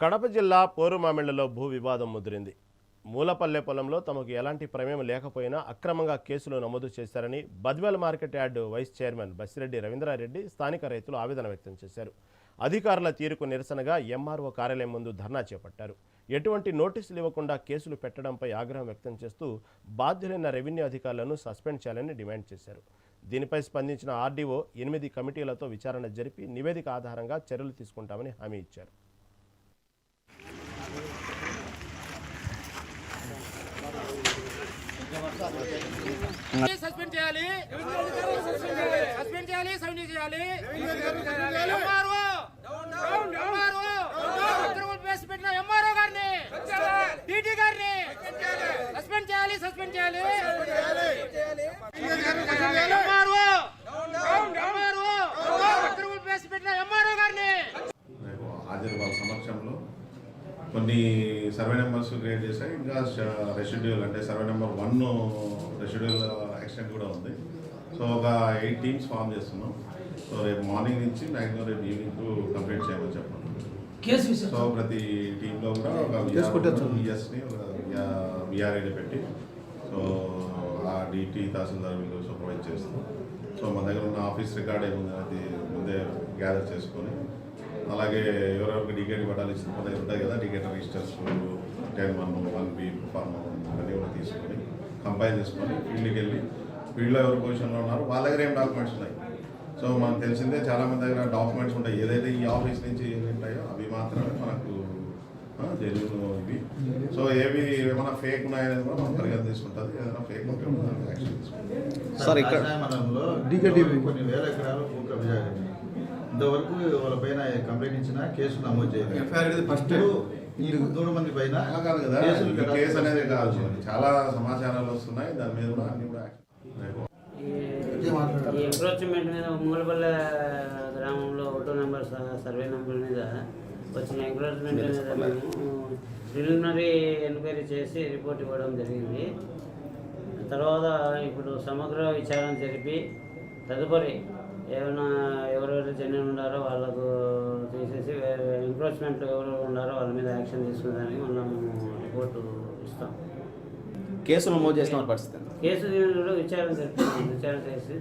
కడప జిల్లా పోరుమామిళ్లలో భూ వివాదం ముదిరింది. మూలపల్లె పొలంలో తమకు ఎలాంటి ప్రమేయం లేకపోయినా అక్రమంగా కేసులు నమోదు చేశారని Badvel market yard vice chairman Basireddy Ravindrareddy స్థానిక రైతులు ఆవేదన వ్యక్తం చేశారు. అధికారుల తీరుకు నిరసనగా ఎంఆర్ఓ కార్యాలయం ముందు ధర్నా చేపట్టారు. ఎటువంటి నోటీసులు ఇవ్వకుండా కేసులు పెట్టడంపై ఆగ్రహం వ్యక్తం చేస్తూ బాధ్యులైన రెవెన్యూ అధికారులను సస్పెండ్ చేయాలని డిమాండ్ చేశారు. దీనిపై స్పందించిన ఆర్డీఓ 8 కమిటీలతో విచారణ జరిపి నివేదిక ఆధారంగా చర్యలు తీసుకుంటామని హామీ ఇచ్చారు. సస్పెండ్ చేయాలి, సస్పెండ్ చేయాలి, సస్పెండ్ చేయాలి. పెట్టిన ఎంఆర్ఓ గారిని, డీటీ గారిని సస్పెండ్ చేయాలి, సస్పెండ్ చేయాలి. పెట్టిన ఎంఆర్ఓ గారిని హాజరు వాళ్ళ సమక్షంలో కొన్ని సర్వే నెంబర్స్ క్రియేట్ చేశాయి. ఇంకా రెసిడ్యూల్ అంటే సర్వే నెంబర్ 1 రెసిడ్యూల్ యాక్సిడెంట్ కూడా ఉంది. సో ఒక 8 టీమ్స్ ఫామ్ చేస్తున్నాం. సో రేపు మార్నింగ్ నుంచి మ్యాక్సిమం రేపు ఈవినింగ్ కంప్లీట్ చేయమని చెప్పండి. సో ప్రతి టీంలో కూడా ఒక విఎస్ని ఒక విఆర్ఐడి పెట్టి సో ఆ డిటి తహసీల్దార్ వీళ్ళు సూపర్వైజ్ చేస్తాం. సో మన దగ్గర ఉన్న ఆఫీస్ రికార్డ్ ఏముంది అది ముందే గ్యాదర్ చేసుకొని, అలాగే ఎవరెవరికి డికేట్ పట్టాలు ఇచ్చిన మన దగ్గర ఉంటాయి కదా, డికేట్ రిజిస్టర్స్ 10-1, 1B ఫార్మ్ అన్నీ కూడా తీసుకొని కంపైల్ చేసుకొని ఫీల్డ్కి వెళ్ళి ఫీల్డ్లో ఎవరు పొజిషన్లో ఉన్నారు వాళ్ళ దగ్గర ఏం డాక్యుమెంట్స్ ఉన్నాయి. సో మనకు తెలిసిందే చాలామంది దగ్గర డాక్యుమెంట్స్ ఉంటాయి. ఏదైతే ఈ ఆఫీస్ నుంచి ఏమి ఉంటాయో అవి మాత్రమే మనకు జెన్యూన్ ఇవి. సో ఏవి ఏమైనా ఫేక్ ఉన్నాయనేది కూడా మనం పరిగణ తీసుకుంటుంది. ఏదైనా ఫేక్ ఉంటే యాక్షన్ తీసుకుంటాం. సార్ ఇక్కడ కొన్ని వేల ఎకరాలు భూ కబ్జా ఇంతవరకు వాళ్ళ పైన కంప్లైంట్ ఇచ్చినా కేసు నమోదు చేయాలి. ఫస్ట్ ఈ 3 మంది పైన కాదు కదా, కేసు అనేది కాదు, చాలా సమాచారాలు వస్తున్నాయి. దాని మీద కూడా అన్ని కూడా ఈ ఎంక్రోచ్మెంట్ మీద మూలపల్లె గ్రామంలో 1వ నెంబర్ సర్వే నెంబర్ మీద వచ్చిన ఎంక్రోచ్మెంట్ మీద మేము ప్రిలిమినరీ ఎంక్వైరీ చేసి రిపోర్ట్ ఇవ్వడం జరిగింది. తర్వాత ఇప్పుడు సమగ్ర విచారణ జరిపి తదుపరి ఏమైనా ఎవరెవరు జెన్యూన్ ఉన్నారో వాళ్ళకు తీసేసి ఎంక్రోచ్మెంట్ ఎవరు ఉన్నారో వాళ్ళ మీద యాక్షన్ తీసుకునేదానికి మనం రిపోర్టు ఇస్తాం. కేసు నమోదు చేసిన పరిస్థితి కేసు కూడా విచారణ జరుపుతున్నాం. విచారణ చేసి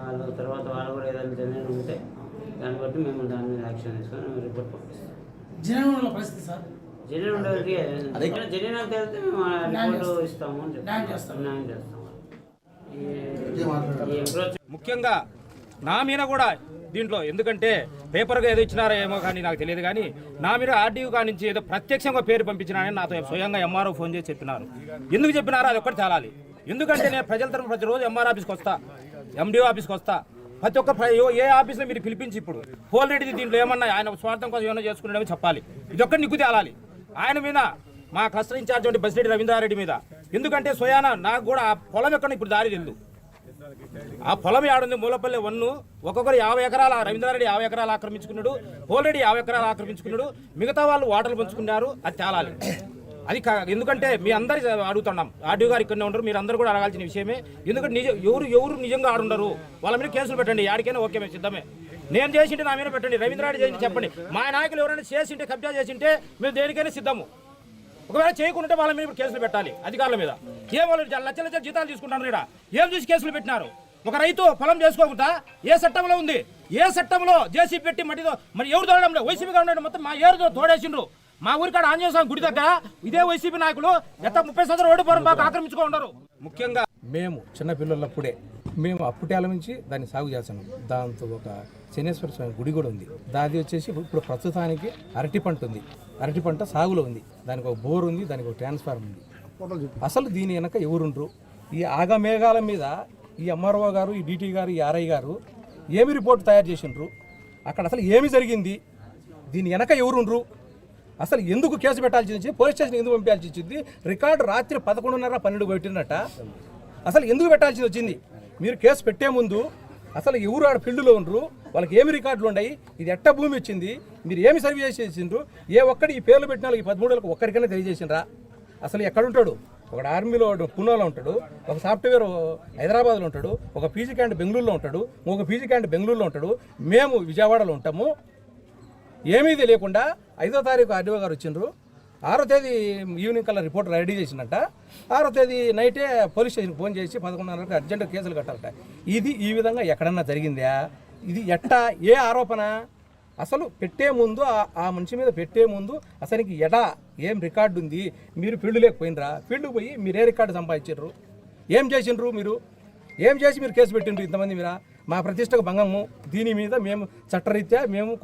వాళ్ళ తర్వాత వాళ్ళు కూడా ఏదైనా జెన్యూన్ ఉంటే దాన్ని బట్టి మేము దాని మీద యాక్షన్ తీసుకొని మేము రిపోర్ట్ పంపిస్తాం. జెన్యూన్ పరిస్థితి సార్, జెన్యూన్ ఉండేది జెన్యూన్ అయితే మేము రిపోర్ట్ ఇస్తాము అని న్యాయం చేస్తాము. ముఖ్యంగా నా మీద కూడా దీంట్లో ఎందుకంటే పేపర్గా ఏదో ఇచ్చినారో ఏమో కానీ నాకు తెలియదు, కానీ నా మీద ఆర్డీఓ కా నుంచి ఏదో ప్రత్యక్షంగా పేరు పంపించినారని నాతో స్వయంగా ఎంఆర్ఓ ఫోన్ చేసి చెప్పినారు. ఎందుకు చెప్పినారో అది ఒక్కటి తేలాలి. ఎందుకంటే నేను ప్రజల తరఫున ప్రతిరోజు ఎంఆర్ ఆఫీస్కి వస్తా, ఎండిఓ ఆఫీస్కి వస్తా. ప్రతి ఒక్క ఏ ఆఫీస్లో మీరు పిలిపించి ఇప్పుడు పోల్రెడ్డి దీంట్లో ఏమన్నా ఆయన స్వార్థం కోసం ఏమైనా చేసుకున్నాడో చెప్పాలి. ఇది ఒక్కటి నిగ్గు తేలాలి. ఆయన మీద మా క్లస్టర్ ఇన్ఛార్జ్ అంటే బసిరెడ్డి రవీంద్రారెడ్డి మీద. ఎందుకంటే స్వయాన నాకు కూడా ఆ పొలం ఎక్కడ ఇప్పుడు దారి తెలియదు. ఆ పొలం ఏడుంది మూలపల్లె 1 ఒక్కొక్కరు 50 ఎకరాల రవీంద్రారెడ్డి 50 ఎకరాలు ఆక్రమించుకున్నాడు, పోల్రెడ్డి 50 ఎకరాలు ఆక్రమించుకున్నాడు, మిగతా వాళ్ళు వాటర్లు పంచుకున్నారు. అది తేలాలి. అది ఎందుకంటే మీ అందరి అడుగుతున్నాం, ఆర్డీఓ గారు ఇక్కడనే ఉండరు, మీరు అందరూ కూడా అడగాల్సిన విషయమే. ఎందుకంటే ఎవరు నిజంగా ఆడుండరు వాళ్ళ మీద కేసులు పెట్టండి, యాడికైనా ఓకే మేము సిద్ధమే. నేను చేసింటే నా మీద పెట్టండి, రవీంద్రారెడ్డి చేసి చెప్పండి. మా నాయకులు ఎవరైనా చేసింటే కబ్జా చేసింటే మేము దేనికైనా సిద్ధము. ఒకవేళ చేయకుంటే వాళ్ళ మీద కేసులు పెట్టాలి అధికారుల మీద. ఏ వాళ్ళు లక్షల జీతాలు తీసుకుంటారు ఇక్కడ, ఏం చూసి కేసులు పెట్టినారు? ఒక రైతు పొలం చేసుకోకుండా ఏ చట్టంలో ఉంది? ఏ చట్టంలో జేసీ పెట్టి మట్టితో మరి ఎవరు తోడడం లేదు. వైసీపీ గవర్నమెంట్ మొత్తం మా ఏరుతో తోడేసిండ్రు. మా ఊరికాడ ఆంజనేయ స్వామి గుడి దగ్గర ఇదే వైసీపీ నాయకులు 30 సంవత్సరాలు ఓడిపోవడం బాగా ఆక్రమించుకో ఉండరు. ముఖ్యంగా మేము చిన్నపిల్లలప్పుడే మేము అప్పుటేల నుంచి దాన్ని సాగు చేస్తున్నాం. దాంతో ఒక శనేశ్వర స్వామి గుడి కూడా ఉంది. దాది వచ్చేసి ఇప్పుడు ప్రస్తుతానికి అరటి పంట ఉంది. అరటి పంట సాగులో ఉంది. దానికి ఒక బోర్ ఉంది, దానికి ఒక ట్రాన్స్ఫార్మర్ ఉంది. అసలు దీని వెనక ఎవరుండ్రు? ఈ ఆగమేఘాల మీద ఈ ఎంఆర్ఓ గారు, ఈ డీటీ గారు, ఈ ఆర్ఐ గారు ఏమి రిపోర్ట్ తయారు చేసిండ్రు? అక్కడ అసలు ఏమి జరిగింది? దీని వెనక ఎవరుండ్రు? అసలు ఎందుకు కేసు పెట్టాల్సి వచ్చింది? పోలీస్ స్టేషన్ ఎందుకు పంపించాల్సి వచ్చింది? రికార్డు రాత్రి 11:30-12 పెట్టినట్ట. అసలు ఎందుకు పెట్టాల్సి వచ్చింది? మీరు కేసు పెట్టే ముందు అసలు ఎవరు ఆడ ఫీల్డ్లో ఉండరు, వాళ్ళకి ఏమి రికార్డులు ఉన్నాయి, ఇది ఎట్ట భూమి వచ్చింది, మీరు ఏమి సర్వే చేసిండ్రు, ఏ ఒక్కడి ఈ పేర్లు పెట్టిన వాళ్ళకి 13 ఒక్కరికైనా తెలియజేసిండ్రా? అసలు ఎక్కడుంటాడు? ఒక ఆర్మీలో పూనాలో ఉంటాడు, ఒక సాఫ్ట్వేర్ హైదరాబాద్లో ఉంటాడు, ఒక పీజీ క్యాండ్ బెంగళూరులో ఉంటాడు, ఒక పీజీ క్యాండ్ బెంగళూరులో ఉంటాడు, మేము విజయవాడలో ఉంటాము. ఏమీ తెలియకుండా 5వ తారీఖు ఆర్డీఓ గారు వచ్చిండ్రు, 6వ తేదీ ఈవినింగ్ కల్లా రిపోర్ట్ రెడీ చేసినట్ట, 6వ తేదీ నైటే పోలీస్ స్టేషన్కి ఫోన్ చేసి 11:30కి అర్జెంట్ కేసులు కట్టాలట. ఇది ఈ విధంగా ఎక్కడన్నా జరిగిందా? ఇది ఎట్టా, ఏ ఆరోపణ? అసలు పెట్టే ముందు ఆ మనిషి మీద పెట్టే ముందు అసలుకి ఏం రికార్డు ఉంది? మీరు ఫీల్డ్ లేకపోయినరా? ఫీల్డ్కి పోయి మీరు ఏ రికార్డు సంపాదించారు? ఏం చేసిండ్రు? మీరు ఏం చేసి మీరు కేసు పెట్టిండ్రు ఇంతమంది? మీరా మా ప్రతిష్టకు భంగము. దీని మీద మేము చట్టరీత్యా మేము